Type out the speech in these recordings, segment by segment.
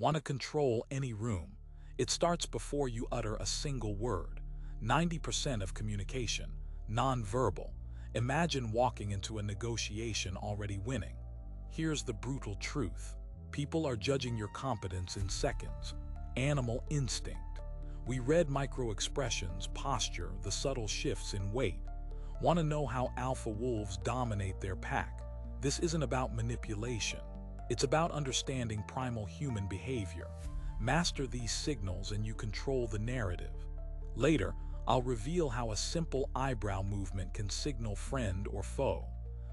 Want to control any room? It starts before you utter a single word. 90% of communication, non-verbal. Imagine walking into a negotiation already winning. Here's the brutal truth. People are judging your competence in seconds. Animal instinct. We read micro-expressions, posture, the subtle shifts in weight. Want to know how alpha wolves dominate their pack? This isn't about manipulation. It's about understanding primal human behavior. Master these signals and you control the narrative. Later, I'll reveal how a simple eyebrow movement can signal friend or foe.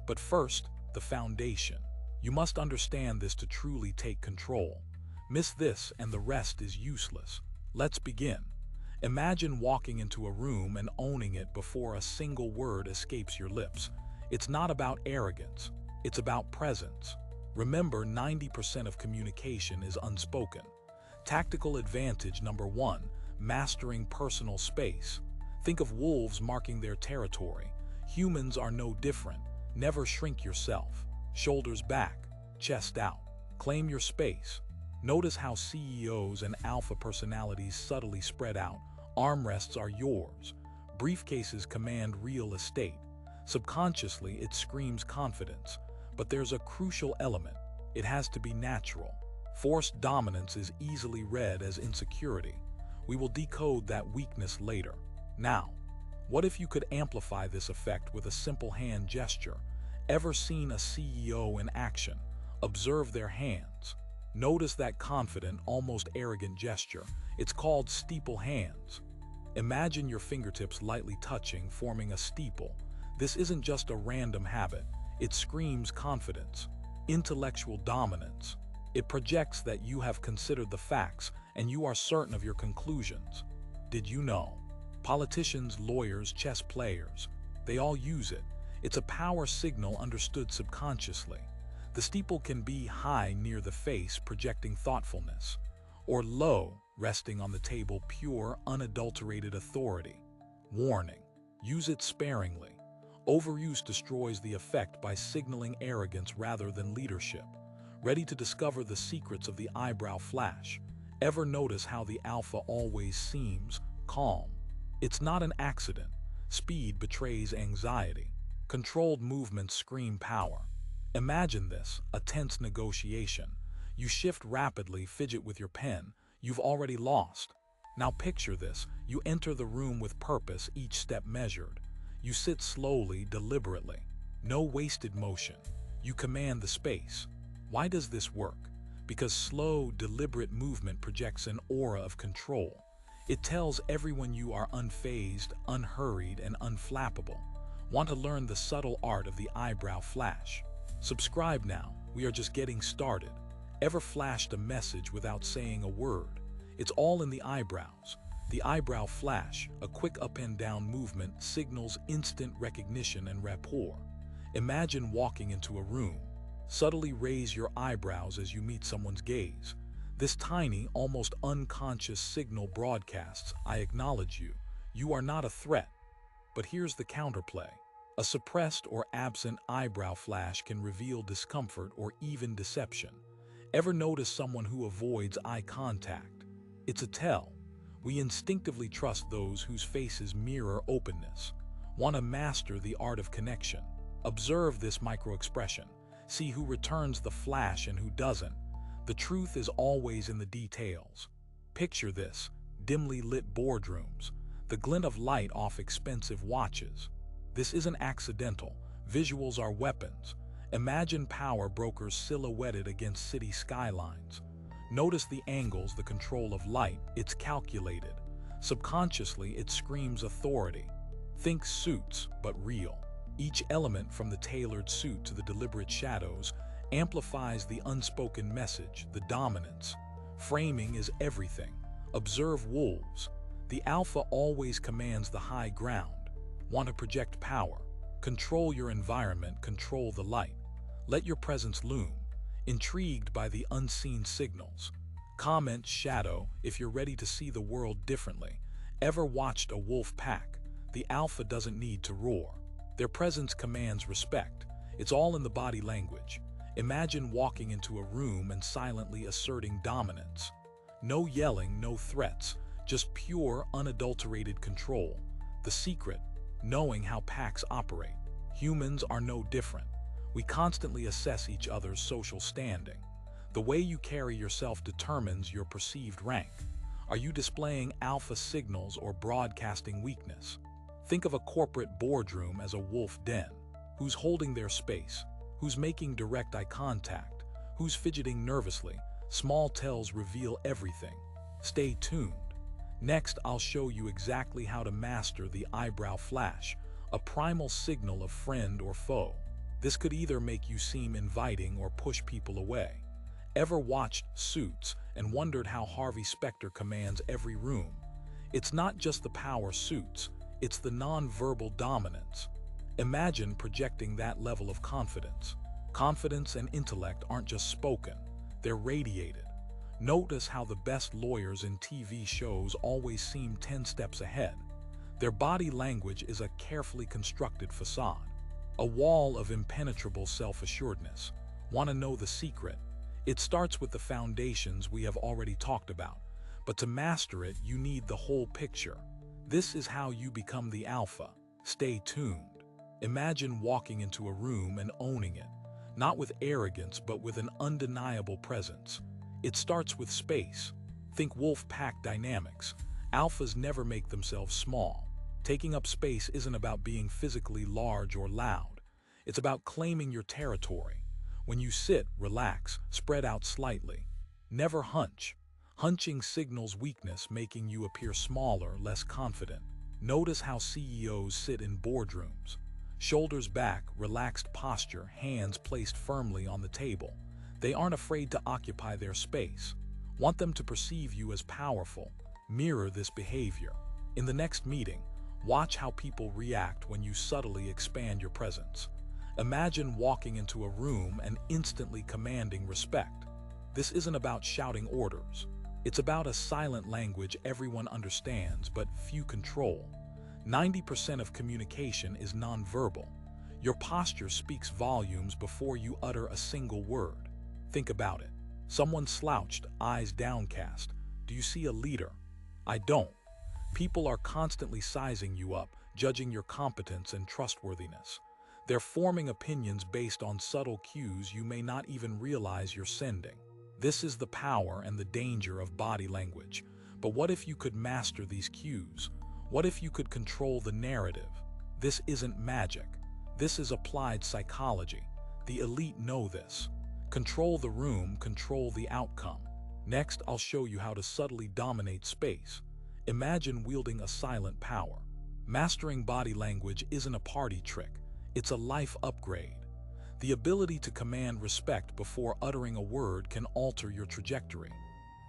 But first, the foundation. You must understand this to truly take control. Miss this and the rest is useless. Let's begin. Imagine walking into a room and owning it before a single word escapes your lips. It's not about arrogance. It's about presence. Remember, 90% of communication is unspoken. Tactical advantage number 1, mastering personal space. Think of wolves marking their territory. Humans are no different. Never shrink yourself. Shoulders back, chest out. Claim your space. Notice how CEOs and alpha personalities subtly spread out. Armrests are yours. Briefcases command real estate. Subconsciously, it screams confidence. But there's a crucial element. It has to be natural. Forced dominance is easily read as insecurity. We will decode that weakness later. Now, what if you could amplify this effect with a simple hand gesture? Ever seen a CEO in action? Observe their hands. Notice that confident, almost arrogant gesture. It's called steeple hands. Imagine your fingertips lightly touching, forming a steeple. This isn't just a random habit. It screams confidence, intellectual dominance. It projects that you have considered the facts and you are certain of your conclusions. Did you know? Politicians, lawyers, chess players, they all use it. It's a power signal understood subconsciously. The steeple can be high near the face, projecting thoughtfulness, or low, resting on the table, pure, unadulterated authority. Warning: use it sparingly. Overuse destroys the effect by signaling arrogance rather than leadership. Ready to discover the secrets of the eyebrow flash? Ever notice how the alpha always seems calm? It's not an accident. Speed betrays anxiety. Controlled movements scream power. Imagine this, a tense negotiation. You shift rapidly, fidget with your pen. You've already lost. Now picture this. You enter the room with purpose, each step measured. You sit slowly, deliberately. No wasted motion. You command the space. Why does this work? Because slow, deliberate movement projects an aura of control. It tells everyone you are unfazed, unhurried, and unflappable. Want to learn the subtle art of the eyebrow flash? Subscribe now. We are just getting started. Ever flashed a message without saying a word? It's all in the eyebrows. The eyebrow flash, a quick up and down movement, signals instant recognition and rapport. Imagine walking into a room. Subtly raise your eyebrows as you meet someone's gaze. This tiny, almost unconscious signal broadcasts, "I acknowledge you. You are not a threat." But here's the counterplay. A suppressed or absent eyebrow flash can reveal discomfort or even deception. Ever notice someone who avoids eye contact? It's a tell. We instinctively trust those whose faces mirror openness. Want to master the art of connection? Observe this micro-expression. See who returns the flash and who doesn't. The truth is always in the details. Picture this: dimly lit boardrooms, the glint of light off expensive watches. This isn't accidental. Visuals are weapons. Imagine power brokers silhouetted against city skylines. Notice the angles, the control of light. It's calculated. Subconsciously, it screams authority. Think suits, but real. Each element, from the tailored suit to the deliberate shadows, amplifies the unspoken message, the dominance. Framing is everything. Observe wolves. The alpha always commands the high ground. Want to project power? Control your environment, control the light. Let your presence loom. Intrigued by the unseen signals? Comment shadow if you're ready to see the world differently. Ever watched a wolf pack? The alpha doesn't need to roar. Their presence commands respect. It's all in the body language. Imagine walking into a room and silently asserting dominance. No yelling, no threats, just pure, unadulterated control. The secret: knowing how packs operate. Humans are no different. We constantly assess each other's social standing. The way you carry yourself determines your perceived rank. Are you displaying alpha signals or broadcasting weakness? Think of a corporate boardroom as a wolf den. Who's holding their space? Who's making direct eye contact? Who's fidgeting nervously? Small tells reveal everything. Stay tuned. Next, I'll show you exactly how to master the eyebrow flash, a primal signal of friend or foe. This could either make you seem inviting or push people away. Ever watched Suits and wondered how Harvey Specter commands every room? It's not just the power suits, it's the non-verbal dominance. Imagine projecting that level of confidence. Confidence and intellect aren't just spoken, they're radiated. Notice how the best lawyers in TV shows always seem 10 steps ahead. Their body language is a carefully constructed facade, a wall of impenetrable self-assuredness. Want to know the secret? It starts with the foundations we have already talked about, but to master it, you need the whole picture. This is how you become the alpha. Stay tuned. Imagine walking into a room and owning it, not with arrogance, but with an undeniable presence. It starts with space. Think wolf pack dynamics. Alphas never make themselves small. Taking up space isn't about being physically large or loud. It's about claiming your territory. When you sit, relax, spread out slightly. Never hunch. Hunching signals weakness, making you appear smaller, less confident. Notice how CEOs sit in boardrooms. Shoulders back, relaxed posture, hands placed firmly on the table. They aren't afraid to occupy their space. Want them to perceive you as powerful. Mirror this behavior. In the next meeting, watch how people react when you subtly expand your presence. Imagine walking into a room and instantly commanding respect. This isn't about shouting orders. It's about a silent language everyone understands but few control. 90% of communication is nonverbal. Your posture speaks volumes before you utter a single word. Think about it. Someone slouched, eyes downcast. Do you see a leader? I don't. People are constantly sizing you up, judging your competence and trustworthiness. They're forming opinions based on subtle cues you may not even realize you're sending. This is the power and the danger of body language. But what if you could master these cues? What if you could control the narrative? This isn't magic. This is applied psychology. The elite know this. Control the room, control the outcome. Next, I'll show you how to subtly dominate space. Imagine wielding a silent power. Mastering body language isn't a party trick. It's a life upgrade. The ability to command respect before uttering a word can alter your trajectory.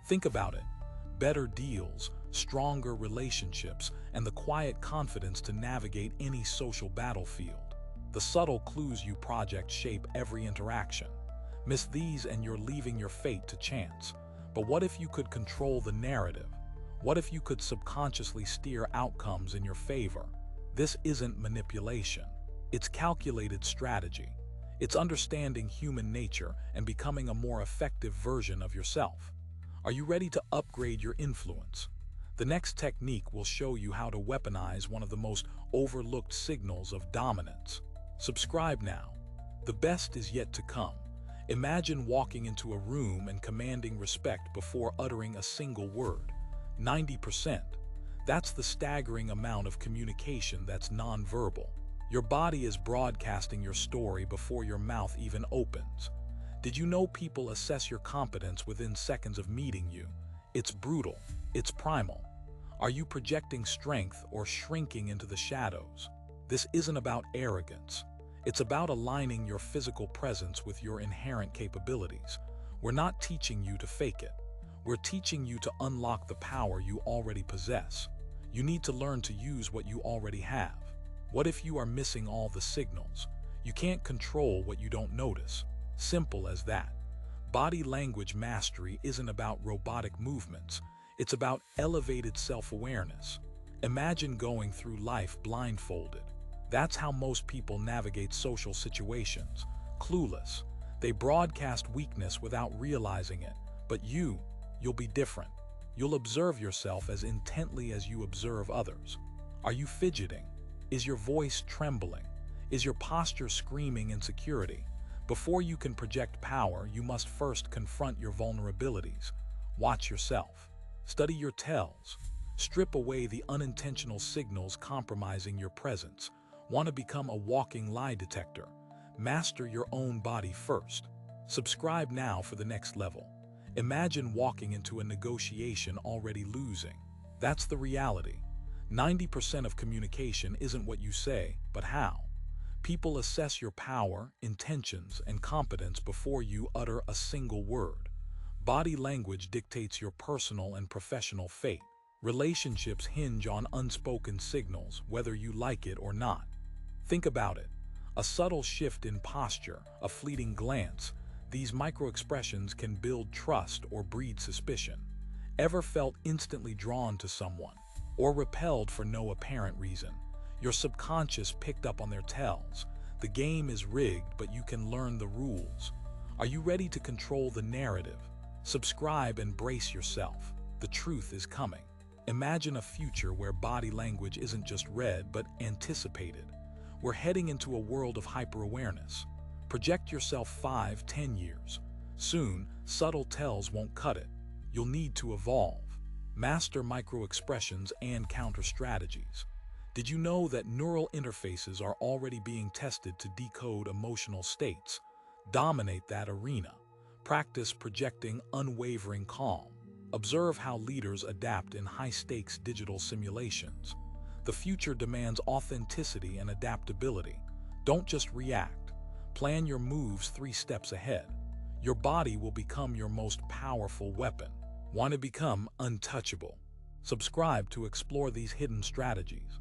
Think about it. Better deals, stronger relationships, and the quiet confidence to navigate any social battlefield. The subtle clues you project shape every interaction. Miss these and you're leaving your fate to chance. But what if you could control the narrative? What if you could subconsciously steer outcomes in your favor? This isn't manipulation. It's calculated strategy. It's understanding human nature and becoming a more effective version of yourself. Are you ready to upgrade your influence? The next technique will show you how to weaponize one of the most overlooked signals of dominance. Subscribe now. The best is yet to come. Imagine walking into a room and commanding respect before uttering a single word. 90%. That's the staggering amount of communication that's nonverbal. Your body is broadcasting your story before your mouth even opens. Did you know people assess your competence within seconds of meeting you? It's brutal. It's primal. Are you projecting strength or shrinking into the shadows? This isn't about arrogance. It's about aligning your physical presence with your inherent capabilities. We're not teaching you to fake it. We're teaching you to unlock the power you already possess. You need to learn to use what you already have. What if you are missing all the signals? You can't control what you don't notice. Simple as that. Body language mastery isn't about robotic movements. It's about elevated self-awareness. Imagine going through life blindfolded. That's how most people navigate social situations. Clueless. They broadcast weakness without realizing it, but you'll be different. You'll observe yourself as intently as you observe others. Are you fidgeting? Is your voice trembling? Is your posture screaming insecurity? Before you can project power, you must first confront your vulnerabilities. Watch yourself. Study your tells. Strip away the unintentional signals compromising your presence. Want to become a walking lie detector? Master your own body first. Subscribe now for the next level. Imagine walking into a negotiation already losing. That's the reality. 90% of communication isn't what you say, but how. People assess your power, intentions, and competence before you utter a single word. Body language dictates your personal and professional fate. Relationships hinge on unspoken signals, whether you like it or not. Think about it. A subtle shift in posture, a fleeting glance, these microexpressions can build trust or breed suspicion. Ever felt instantly drawn to someone, or repelled for no apparent reason? Your subconscious picked up on their tells. The game is rigged, but you can learn the rules. Are you ready to control the narrative? Subscribe and brace yourself. The truth is coming. Imagine a future where body language isn't just read, but anticipated. We're heading into a world of hyper-awareness. Project yourself 5-10 years. Soon, subtle tells won't cut it. You'll need to evolve. Master micro-expressions and counter-strategies. Did you know that neural interfaces are already being tested to decode emotional states? Dominate that arena. Practice projecting unwavering calm. Observe how leaders adapt in high-stakes digital simulations. The future demands authenticity and adaptability. Don't just react. Plan your moves 3 steps ahead. Your body will become your most powerful weapon. Want to become untouchable? Subscribe to explore these hidden strategies.